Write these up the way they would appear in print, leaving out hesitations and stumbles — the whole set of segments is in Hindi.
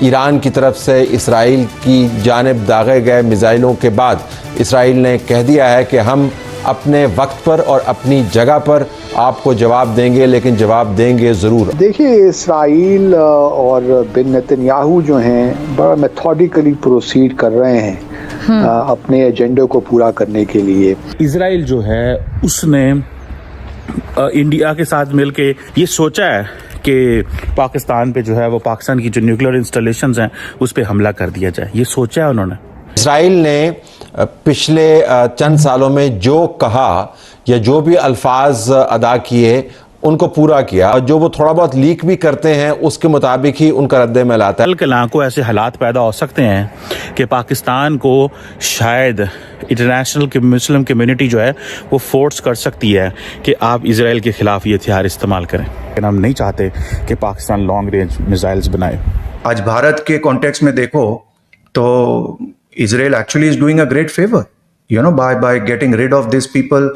ईरान की तरफ से इसराइल की जानिब दागे गए मिसाइलों के बाद इसराइल ने कह दिया है कि हम अपने वक्त पर और अपनी जगह पर आपको जवाब देंगे, लेकिन जवाब देंगे ज़रूर। देखिए, इसराइल और बिन नेतन्याहू जो हैं बड़ा मेथोडिकली प्रोसीड कर रहे हैं अपने एजेंडे को पूरा करने के लिए। इसराइल जो है उसने इंडिया के साथ मिलके ये सोचा है कि पाकिस्तान पे जो है वो पाकिस्तान की जो न्यूक्लियर इंस्टॉलेशंस हैं उस पे हमला कर दिया जाए, ये सोचा है उन्होंने। इसराइल ने पिछले चंद सालों में जो कहा या जो भी अल्फाज अदा किए उनको पूरा किया, और जो वो थोड़ा बहुत लीक भी करते हैं उसके मुताबिक ही उनका रद्द-ए-अमल आता है। कल को ऐसे हालात पैदा हो सकते हैं कि पाकिस्तान को शायद इंटरनेशनल मुस्लिम कम्युनिटी जो है वो फोर्स कर सकती है कि आप इजराइल के खिलाफ ये हथियार इस्तेमाल करें, लेकिन हम नहीं चाहते कि पाकिस्तान लॉन्ग रेंज मिसाइल्स बनाए। आज भारत के कॉन्टेक्स्ट में देखो तो Israel actually is doing a great favor, you know, by getting rid of these people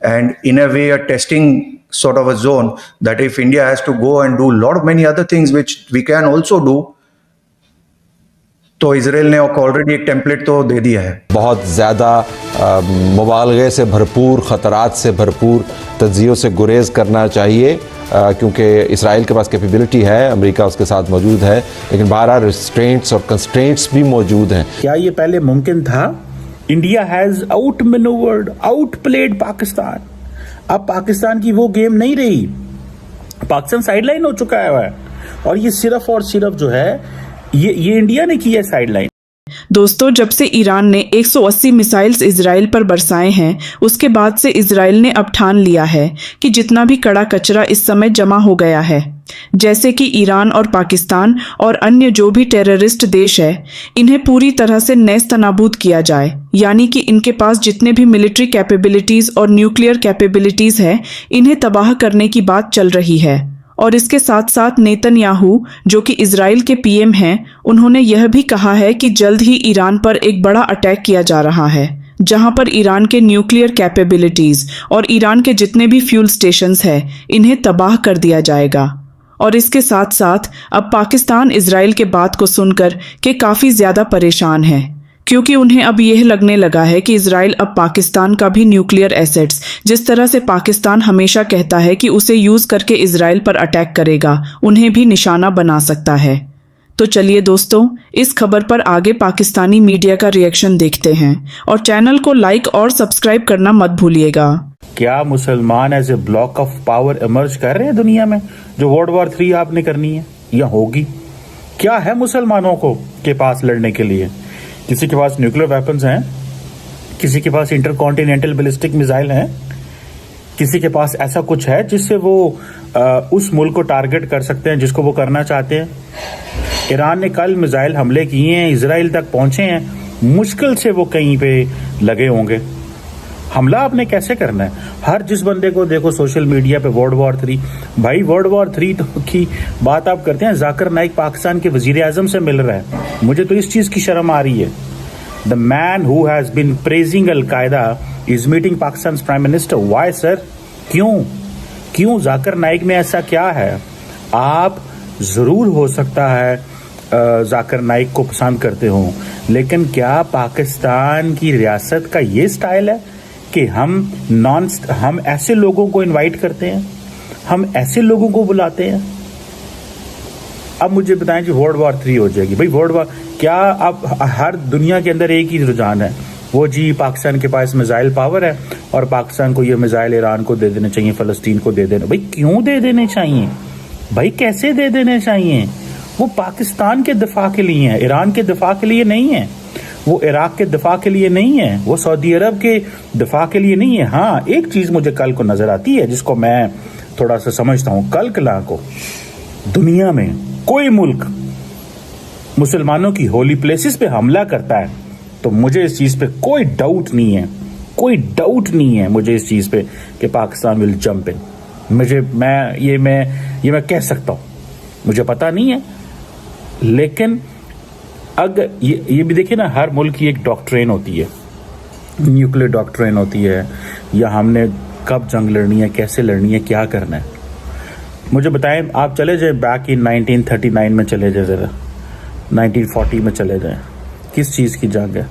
and in a way a testing sort of a zone that if India has to go and do a lot of many other things which we can also do, तो इसराइल ने ऑलरेडी एक टेम्पलेट तो दे दिया है। बहुत ज़्यादा मुबालगे से भरपूर, ख़तरात से भरपूर तज्ज़ियों से गुरेज करना चाहिए, क्योंकि इसराइल के पास कैपेबिलिटी है, अमेरिका उसके साथ मौजूद है, लेकिन 12 रिस्ट्रेंट्स और कंस्ट्रेंट्स भी मौजूद हैं। क्या ये पहले मुमकिन था? India has outmanoeuvred, outplayed Pakistan. अब पाकिस्तान की वो गेम नहीं रही, पाकिस्तान साइडलाइन हो चुका है, और ये सिर्फ और सिर्फ जो है ये इंडिया ने की है साइडलाइन। दोस्तों, जब से ईरान ने 180 मिसाइल्स इजराइल पर बरसाए हैं, उसके बाद से इजराइल ने अब ठान लिया है कि जितना भी कड़ा कचरा इस समय जमा हो गया है, जैसे कि ईरान और पाकिस्तान और अन्य जो भी टेररिस्ट देश है, इन्हें पूरी तरह से नेस्तनाबूद किया जाए। यानी कि इनके पास जितने भी मिलिट्री कैपेबिलिटीज और न्यूक्लियर कैपेबिलिटीज है, इन्हें तबाह करने की बात चल रही है। और इसके साथ साथ नेतन्याहू, जो कि इजराइल के पीएम हैं, उन्होंने यह भी कहा है कि जल्द ही ईरान पर एक बड़ा अटैक किया जा रहा है, जहां पर ईरान के न्यूक्लियर कैपेबिलिटीज और ईरान के जितने भी फ्यूल स्टेशंस हैं, इन्हें तबाह कर दिया जाएगा। और इसके साथ साथ अब पाकिस्तान इजराइल के बात को सुनकर के काफ़ी ज़्यादा परेशान है, क्योंकि उन्हें अब यह लगने लगा है कि इजराइल अब पाकिस्तान का भी न्यूक्लियर एसेट्स, जिस तरह से पाकिस्तान हमेशा कहता है कि उसे यूज़ करके इजराइल पर अटैक करेगा, उन्हें भी निशाना बना सकता है। तो चलिए दोस्तों, इस खबर पर आगे पाकिस्तानी मीडिया का रिएक्शन देखते हैं, और चैनल को लाइक और सब्सक्राइब करना मत भूलिएगा। क्या मुसलमान as a block of power emerge कर रहे हैं दुनिया में, जो वर्ल्ड वॉर 3 आपने करनी है या होगी? क्या है मुसलमानों को के पास लड़ने के लिए? किसी के पास न्यूक्लियर वेपन्स हैं, किसी के पास इंटरकॉन्टिनेंटल बैलिस्टिक मिसाइल हैं, किसी के पास ऐसा कुछ है जिससे वो उस मुल्क को टारगेट कर सकते हैं जिसको वो करना चाहते हैं। ईरान ने कल मिसाइल हमले किए हैं, इजराइल तक पहुंचे हैं, मुश्किल से वो कहीं पे लगे होंगे। हमला आपने कैसे करना है? हर जिस बंदे को देखो सोशल मीडिया पे वर्ल्ड वॉर 3, भाई वर्ल्ड वॉर 3 तो की बात आप करते हैं, जाकिर नाइक पाकिस्तान के वजीर आजम से मिल रहा है, मुझे तो इस चीज की शर्म आ रही है। The man who has been praising al-Qaeda is meeting Pakistan prime minister. Why sir? क्यों जाकिर नाइक में ऐसा क्या है? आप जरूर हो सकता है जाकिर नाइक को पसंद करते हो, लेकिन क्या पाकिस्तान की रियासत का ये स्टाइल है कि हम ऐसे लोगों को इनवाइट करते हैं, हम ऐसे लोगों को बुलाते हैं? अब मुझे बताएं कि वर्ल्ड वॉर 3 हो जाएगी। भाई वर्ल्ड वॉर क्या? अब हर दुनिया के अंदर एक ही रुझान है, वो जी पाकिस्तान के पास मिसाइल पावर है और पाकिस्तान को ये मिसाइल ईरान को दे देने चाहिए, फलस्तीन को दे देना। भाई क्यों दे देने चाहिए? भाई कैसे दे देने चाहिए? वो पाकिस्तान के दिफा के लिए है, ईरान के दिफा के लिए नहीं है, वो इराक के दिफा के लिए नहीं है, वो सऊदी अरब के दिफा के लिए नहीं है। हाँ, एक चीज मुझे कल को नजर आती है जिसको मैं थोड़ा सा समझता हूं, कल को दुनिया में कोई मुल्क मुसलमानों की होली प्लेसेस पे हमला करता है तो मुझे इस चीज पे कोई डाउट नहीं है मुझे इस चीज पे कि पाकिस्तान विल जंप इन। मैं कह सकता हूं, मुझे पता नहीं है, लेकिन अगर ये भी देखिए ना, हर मुल्क की एक डॉक्ट्रिन होती है, न्यूक्लियर डॉक्ट्रिन होती है, या हमने कब जंग लड़नी है, कैसे लड़नी है, क्या करना है। मुझे बताएं, आप चले जाए बैक इन 1939 में चले जाए जरा, 1940 में चले गए। किस चीज़ की जंग है?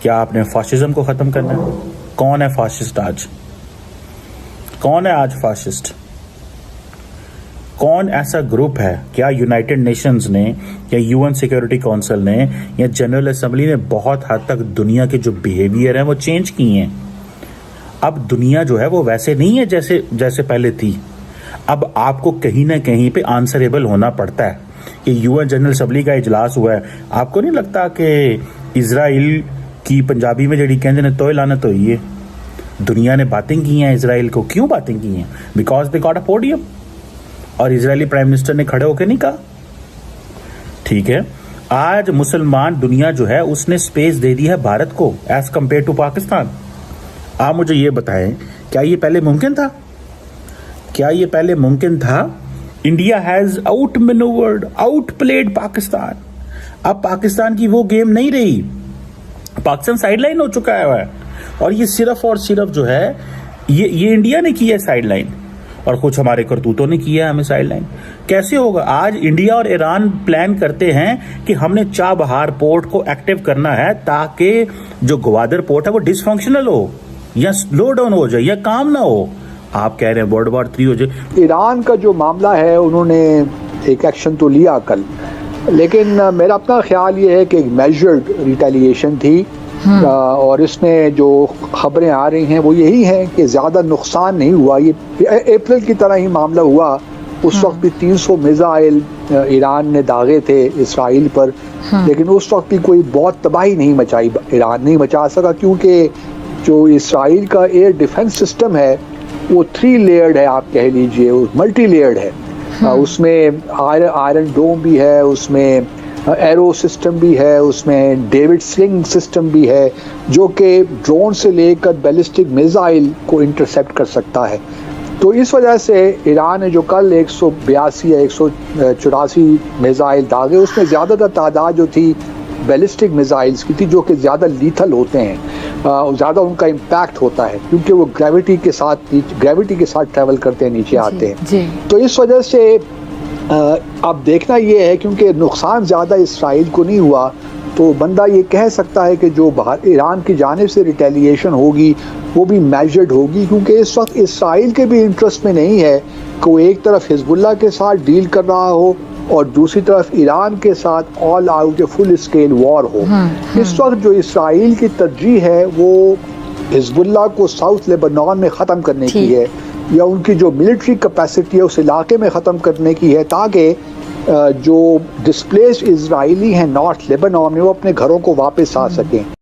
क्या आपने फाशिज्म को ख़त्म करना है? कौन है फाशिस्ट आज? कौन है आज फाशिस्ट? कौन ऐसा ग्रुप है? क्या यूनाइटेड नेशंस ने या यूएन सिक्योरिटी काउंसिल ने या जनरल असेंबली ने बहुत हद तक दुनिया के जो बिहेवियर है वो चेंज किए हैं? अब दुनिया जो है वो वैसे नहीं है जैसे पहले थी। अब आपको कहीं ना कहीं पे आंसरेबल होना पड़ता है कि यूएन जनरल असेंबली का इजलास हुआ है। आपको नहीं लगता कि इजराइल की पंजाबी में जड़ी कहते ने तोय लानत होई है? दुनिया ने बातें की हैं इजराइल को। क्यों बातें की हैं? Because they got a podium. और इजरायली प्राइम मिनिस्टर ने खड़े होकर नहीं कहा। ठीक है, आज मुसलमान दुनिया जो है उसने स्पेस दे दी है भारत को एज कंपेयर टू पाकिस्तान। आप मुझे ये बताएं, क्या ये पहले मुमकिन था? क्या ये पहले मुमकिन था? India has outmanoeuvred, outplayed Pakistan. अब पाकिस्तान की वो गेम नहीं रही। पाकिस्तान साइडलाइन हो चुका है। और ये सिर्फ और सिर्फ जो है ये इंडिया ने किया है साइडलाइन, और कुछ हमारे करतूतों ने किया है हमें साइडलाइन। कैसे होगा? आज इंडिया और ईरान प्लान करते हैं कि हमने चाबहार पोर्ट को एक्टिव करना है ताकि जो ग्वादर पोर्ट है वो डिसफंक्शनल हो या स्लो डाउन हो जाए या काम ना हो। आप कह रहे हैं वर्ल्ड वॉर 3 हो जाए। ईरान का जो मामला है उन्होंने एक एक्शन तो लिया कल, लेकिन मेरा अपना ख्याल ये है कि एक मेजर्ड रिटेलिएशन थी। और इसमें जो खबरें आ रही हैं वो यही हैं कि ज़्यादा नुकसान नहीं हुआ। ये अप्रैल की तरह ही मामला हुआ। उस वक्त भी 300 मिसाइल ईरान ने दागे थे इसराइल पर, लेकिन उस वक्त भी कोई बहुत तबाही नहीं मचाई। ईरान नहीं मचा सका क्योंकि जो इसराइल का एयर डिफेंस सिस्टम है वो 3 लेयर्ड है, आप कह लीजिए मल्टी लेयर्ड है। उसमें आयरन डोम भी है, उसमें एरो सिस्टम भी है, उसमें डेविड स्लिंग सिस्टम भी है जो कि ड्रोन से लेकर बैलिस्टिक मिसाइल को इंटरसेप्ट कर सकता है। तो इस वजह से ईरान ने जो कल 182 या 184 मिसाइल दागे, उसमें ज़्यादातर तादाद जो थी बैलिस्टिक मिसाइल्स की थी जो कि ज़्यादा लीथल होते हैं, ज़्यादा उनका इम्पैक्ट होता है क्योंकि वो ग्रेविटी के साथ ट्रैवल करते हैं, नीचे आते हैं। तो इस वजह से अब देखना ये है, क्योंकि नुकसान ज़्यादा इसराइल को नहीं हुआ, तो बंदा ये कह सकता है कि जो बाहर ईरान की जानिब से रिटेलिएशन होगी वो भी मेजर्ड होगी, क्योंकि इस वक्त इसराइल के भी इंटरेस्ट में नहीं है कि वो एक तरफ हिजबुल्लाह के साथ डील कर रहा हो और दूसरी तरफ ईरान के साथ all out full scale war हो। इस वक्त जो इसराइल की तरजीह है वो हिजबुल्लाह को साउथ लेबनान में ख़त्म करने की है, या उनकी जो मिलिट्री कैपेसिटी है उस इलाके में ख़त्म करने की है, ताकि जो डिस्प्लेस्ड इजरायली हैं नॉर्थ लेबनान में वो अपने घरों को वापस आ सकें।